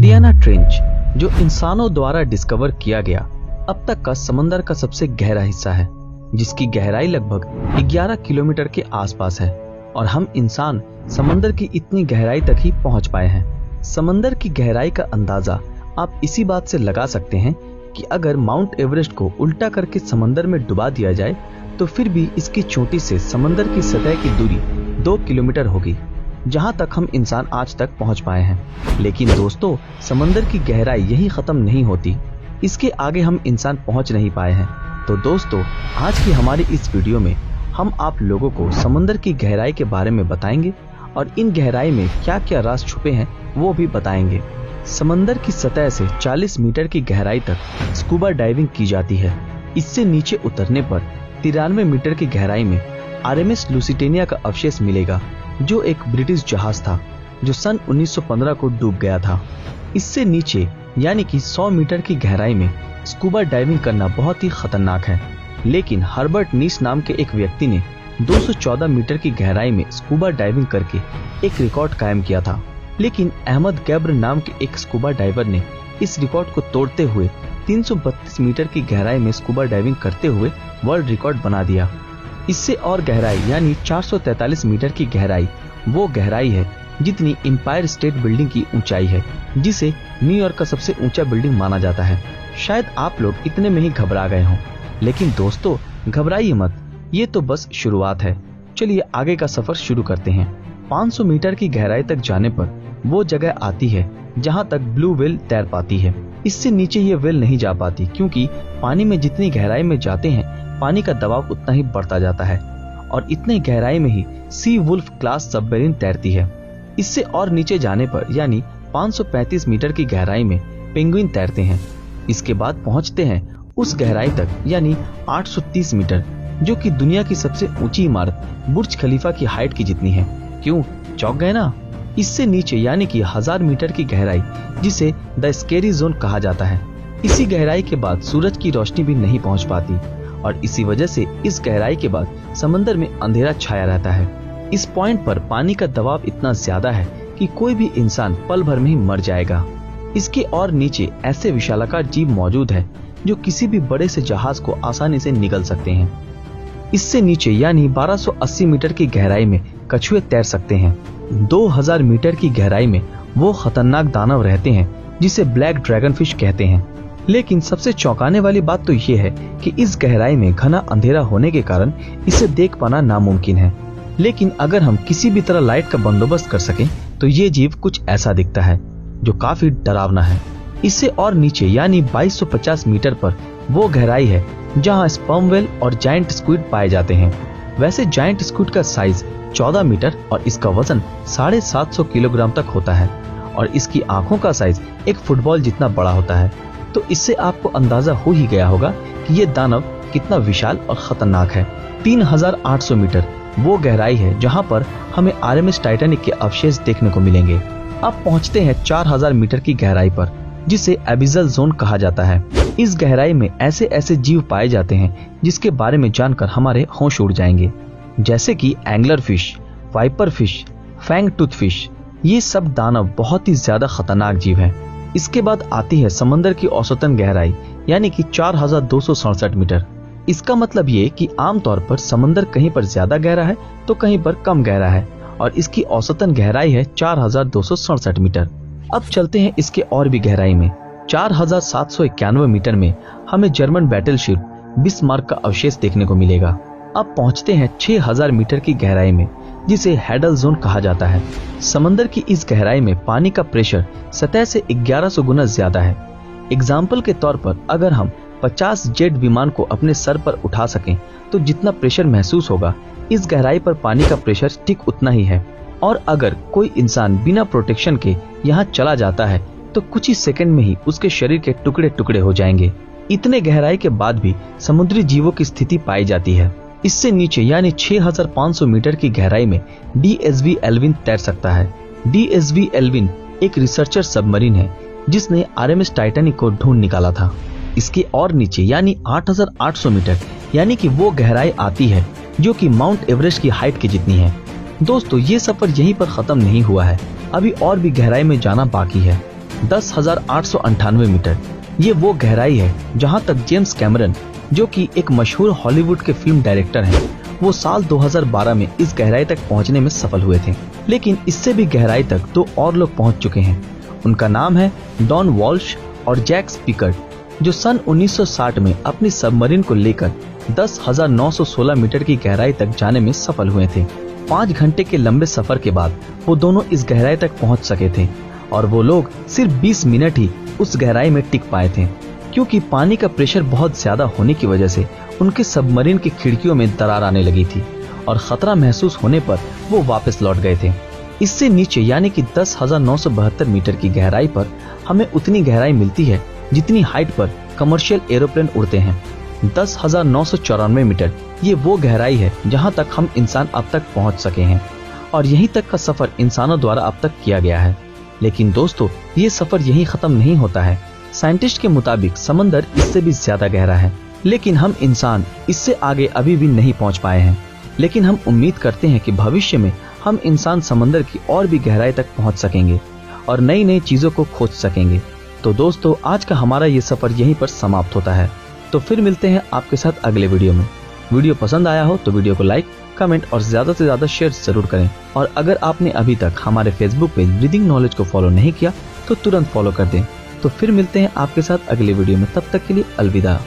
Mariana trench, जो इंसानों द्वारा डिस्कवर किया गया अब तक का समंदर का सबसे गहरा हिस्सा है, जिसकी गहराई लगभग 11 किलोमीटर के आसपास है और हम इंसान समंदर की इतनी गहराई तक ही पहुंच पाए हैं। समंदर की गहराई का अंदाजा आप इसी बात से लगा सकते हैं कि अगर माउंट एवरेस्ट को उल्टा करके समंदर में डुबा दिया जाए तो फिर भी इसकी चोटी से समंदर की सतह की दूरी 2 किलोमीटर होगी, जहां तक हम इंसान आज तक पहुंच पाए हैं। लेकिन दोस्तों, समंदर की गहराई यही खत्म नहीं होती, इसके आगे हम इंसान पहुंच नहीं पाए हैं। तो दोस्तों, आज की हमारी इस वीडियो में हम आप लोगों को समंदर की गहराई के बारे में बताएंगे और इन गहराई में क्या क्या राज छुपे हैं वो भी बताएंगे। समंदर की सतह से 40 मीटर की गहराई तक स्कूबा डाइविंग की जाती है। इससे नीचे उतरने पर 93 मीटर की गहराई में RMS लुसिटेनिया का अवशेष मिलेगा, जो एक ब्रिटिश जहाज था जो सन 1915 को डूब गया था। इससे नीचे यानी कि 100 मीटर की गहराई में स्कूबा डाइविंग करना बहुत ही खतरनाक है, लेकिन हर्बर्ट नीश नाम के एक व्यक्ति ने 214 मीटर की गहराई में स्कूबा डाइविंग करके एक रिकॉर्ड कायम किया था। लेकिन अहमद गैब्र नाम के एक स्कूबा डाइवर ने इस रिकॉर्ड को तोड़ते हुए 332 मीटर की गहराई में स्कूबा डाइविंग करते हुए वर्ल्ड रिकॉर्ड बना दिया। इससे और गहराई यानी 443 मीटर की गहराई वो गहराई है जितनी एम्पायर स्टेट बिल्डिंग की ऊंचाई है, जिसे न्यूयॉर्क का सबसे ऊंचा बिल्डिंग माना जाता है। शायद आप लोग इतने में ही घबरा गए हों, लेकिन दोस्तों घबराइए मत, ये तो बस शुरुआत है। चलिए आगे का सफर शुरू करते हैं। 500 मीटर की गहराई तक जाने पर वो जगह आती है जहां तक ब्लू व्हेल तैर पाती है। इससे नीचे ये व्हेल नहीं जा पाती, क्योंकि पानी में जितनी गहराई में जाते हैं पानी का दबाव उतना ही बढ़ता जाता है और इतने गहराई में ही सी वुल्फ क्लास सबमरीन तैरती है। इससे और नीचे जाने पर यानी 535 मीटर की गहराई में पेंगुइन तैरते हैं। इसके बाद पहुंचते हैं उस गहराई तक यानी 830 मीटर, जो कि दुनिया की सबसे ऊंची इमारत बुर्ज खलीफा की हाइट की जितनी है। क्यों चौंक गए ना? इससे नीचे यानी कि 1000 मीटर की गहराई, जिसे द स्केरी जोन कहा जाता है। इसी गहराई के बाद सूरज की रोशनी भी नहीं पहुंच पाती और इसी वजह से इस गहराई के बाद समंदर में अंधेरा छाया रहता है। इस पॉइंट पर पानी का दबाव इतना ज्यादा है कि कोई भी इंसान पल भर में ही मर जाएगा। इसके और नीचे ऐसे विशालाकार जीव मौजूद है जो किसी भी बड़े से जहाज को आसानी से निगल सकते हैं। इससे नीचे यानी 1280 मीटर की गहराई में कछुए तैर सकते हैं। 2000 मीटर की गहराई में वो खतरनाक दानव रहते हैं जिसे ब्लैक ड्रैगन फिश कहते हैं। लेकिन सबसे चौंकाने वाली बात तो ये है कि इस गहराई में घना अंधेरा होने के कारण इसे देख पाना नामुमकिन है। लेकिन अगर हम किसी भी तरह लाइट का बंदोबस्त कर सकें तो ये जीव कुछ ऐसा दिखता है जो काफी डरावना है। इससे और नीचे यानी 2250 मीटर पर वो गहराई है जहां स्पर्म व्हेल और जायंट स्क्विड पाए जाते हैं। वैसे जायंट स्क्विड का साइज 14 मीटर और इसका वजन 750 किलोग्राम तक होता है और इसकी आंखों का साइज एक फुटबॉल जितना बड़ा होता है। तो इससे आपको अंदाजा हो ही गया होगा कि ये दानव कितना विशाल और खतरनाक है। 3800 मीटर वो गहराई है जहां पर हमें RMS टाइटैनिक के अवशेष देखने को मिलेंगे। अब पहुंचते हैं 4000 मीटर की गहराई पर, जिसे एबिसल जोन कहा जाता है। इस गहराई में ऐसे ऐसे जीव पाए जाते हैं जिसके बारे में जानकर हमारे होश उड़ जाएंगे, जैसे कि angler fish, viper fish, fang tooth fish. ये सब दानव बहुत ही ज्यादा खतरनाक जीव हैं। इसके बाद आती है समंदर की औसतन गहराई यानी कि 4267 मीटर। इसका मतलब ये कि आमतौर पर समंदर कहीं पर ज्यादा गहरा है तो कहीं पर कम गहरा है और इसकी औसतन गहराई है 4267 मीटर। अब चलते हैं इसके और भी गहराई में। 4791 मीटर में हमें जर्मन बैटलशिप बिस्मार्क का अवशेष देखने को मिलेगा। अब पहुंचते हैं 6000 मीटर की गहराई में, जिसे हैडल जोन कहा जाता है। समंदर की इस गहराई में पानी का प्रेशर सतह से 1100 गुना ज्यादा है। एग्जाम्पल के तौर पर अगर हम 50 जेट विमान को अपने सर पर उठा सकें तो जितना प्रेशर महसूस होगा, इस गहराई पर पानी का प्रेशर ठीक उतना ही है। और अगर कोई इंसान बिना प्रोटेक्शन के यहाँ चला जाता है तो कुछ ही सेकंड में ही उसके शरीर के टुकड़े टुकड़े हो जाएंगे। इतने गहराई के बाद भी समुद्री जीवों की स्थिति पाई जाती है। इससे नीचे यानी 6500 मीटर की गहराई में DSV एल्विन तैर सकता है। DSV एल्विन एक रिसर्चर सबमरीन है जिसने RMS टाइटैनिक को ढूंढ निकाला था। इसके और नीचे यानी 8800 मीटर यानी कि वो गहराई आती है जो कि माउंट एवरेस्ट की हाइट की जितनी है। दोस्तों, ये सफर यहीं पर खत्म नहीं हुआ है, अभी और भी गहराई में जाना बाकी है। 10,898 मीटर। ये वो गहराई है जहां तक जेम्स कैमरन, जो कि एक मशहूर हॉलीवुड के फिल्म डायरेक्टर हैं, वो साल 2012 में इस गहराई तक पहुंचने में सफल हुए थे। लेकिन इससे भी गहराई तक 2 और लोग पहुंच चुके हैं। उनका नाम है डॉन वॉल्श और जैक स्पीकर, जो सन 1960 में अपनी सबमरीन को लेकर 10,916 मीटर की गहराई तक जाने में सफल हुए थे। 5 घंटे के लंबे सफर के बाद वो दोनों इस गहराई तक पहुंच सके थे और वो लोग सिर्फ 20 मिनट ही उस गहराई में टिक पाए थे, क्योंकि पानी का प्रेशर बहुत ज्यादा होने की वजह से उनके सबमरीन की खिड़कियों में दरार आने लगी थी और खतरा महसूस होने पर वो वापस लौट गए थे। इससे नीचे यानी कि 10,972 मीटर की गहराई पर हमें उतनी गहराई मिलती है जितनी हाइट पर कमर्शियल एरोप्लेन उड़ते हैं। 10,994 मीटर ये वो गहराई है जहां तक हम इंसान अब तक पहुंच सके हैं और यहीं तक का सफर इंसानों द्वारा अब तक किया गया है। लेकिन दोस्तों, ये सफर यहीं खत्म नहीं होता है। साइंटिस्ट के मुताबिक समंदर इससे भी ज्यादा गहरा है, लेकिन हम इंसान इससे आगे अभी भी नहीं पहुंच पाए हैं। लेकिन हम उम्मीद करते हैं कि भविष्य में हम इंसान समंदर की और भी गहराई तक पहुंच सकेंगे और नई नई चीजों को खोज सकेंगे। तो दोस्तों, आज का हमारा ये सफर यहीं पर समाप्त होता है। तो फिर मिलते हैं आपके साथ अगले वीडियो में। वीडियो पसंद आया हो तो वीडियो को लाइक, कमेंट और ज्यादा से ज्यादा शेयर जरूर करें। और अगर आपने अभी तक हमारे फेसबुक पेज ब्रीदिंग नॉलेज को फॉलो नहीं किया तो तुरंत फॉलो कर दें। तो फिर मिलते हैं आपके साथ अगले वीडियो में। तब तक के लिए अलविदा।